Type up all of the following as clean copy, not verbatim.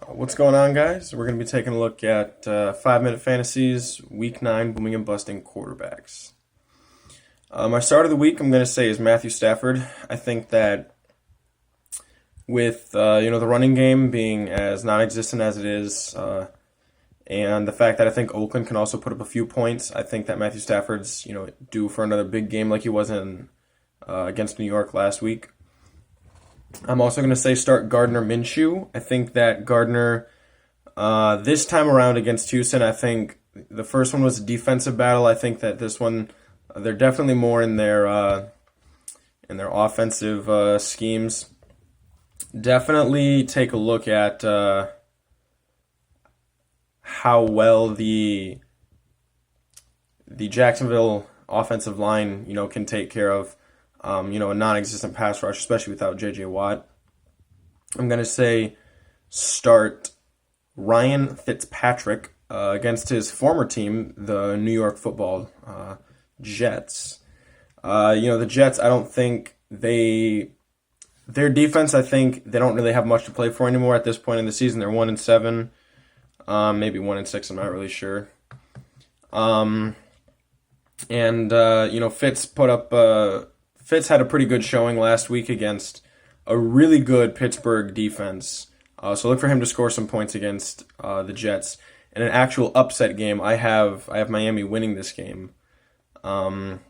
What's going on, guys? We're going to be taking a look at 5 Minute Fantasies, Week 9 Booming and Busting Quarterbacks. My start of the week, I'm going to say, is Matthew Stafford. I think that with the running game being as non-existent as it is, and the fact that I think Oakland can also put up a few points, I think that Matthew Stafford's due for another big game like he was in against New York last week. I'm also going to say start Gardner Minshew. I think that Gardner, this time around against Houston, I think the first one was a defensive battle. I think that this one, they're definitely more in their offensive schemes. Definitely take a look at how well the Jacksonville offensive line, can take care of a non-existent pass rush, especially without J.J. Watt. I'm going to say start Ryan Fitzpatrick against his former team, the New York Football Jets. The Jets, I don't think their defense, I think they don't really have much to play for anymore at this point in the season. They're 1-7, maybe 1-6, I'm not really sure. Fitz had a pretty good showing last week against a really good Pittsburgh defense. So look for him to score some points against the Jets. In an actual upset game, I have Miami winning this game. You're going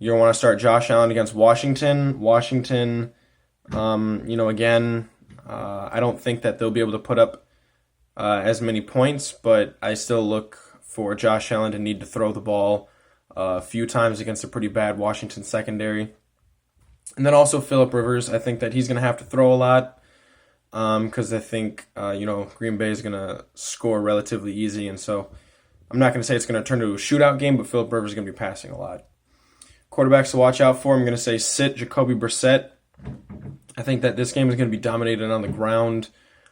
to want to start Josh Allen against Washington. Washington, again, I don't think that they'll be able to put up as many points, but I still look for Josh Allen to need to throw the ball a few times against a pretty bad Washington secondary. And then also Phillip Rivers, I think that he's going to have to throw a lot because I think, Green Bay is going to score relatively easy. And so I'm not going to say it's going to turn into a shootout game, but Phillip Rivers is going to be passing a lot. Quarterbacks to watch out for, I'm going to say sit Jacoby Brissett. I think that this game is going to be dominated on the ground.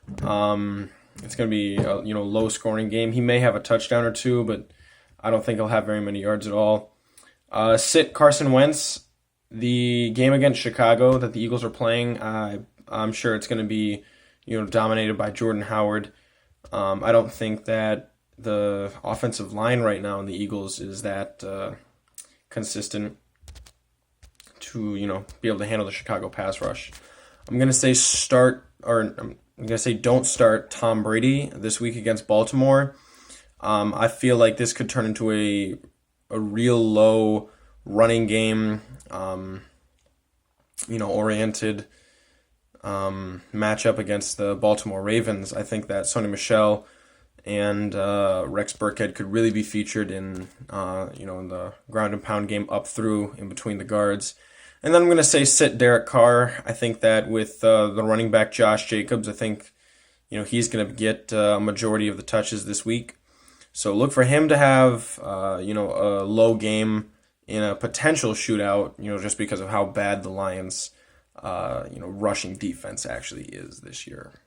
It's going to be a low-scoring game. He may have a touchdown or two, but I don't think he'll have very many yards at all. Sit Carson Wentz. The game against Chicago that the Eagles are playing, I'm sure it's going to be, dominated by Jordan Howard. I don't think that the offensive line right now in the Eagles is that consistent to, be able to handle the Chicago pass rush. I'm going to say don't start Tom Brady this week against Baltimore. I feel like this could turn into a real low running game, oriented matchup against the Baltimore Ravens. I think that Sony Michel and Rex Burkhead could really be featured in the ground and pound game up through in between the guards. And then I'm going to say sit Derek Carr. I think that with the running back Josh Jacobs, I think he's going to get a majority of the touches this week. So look for him to have a low game in a potential shootout, just because of how bad the Lions rushing defense actually is this year.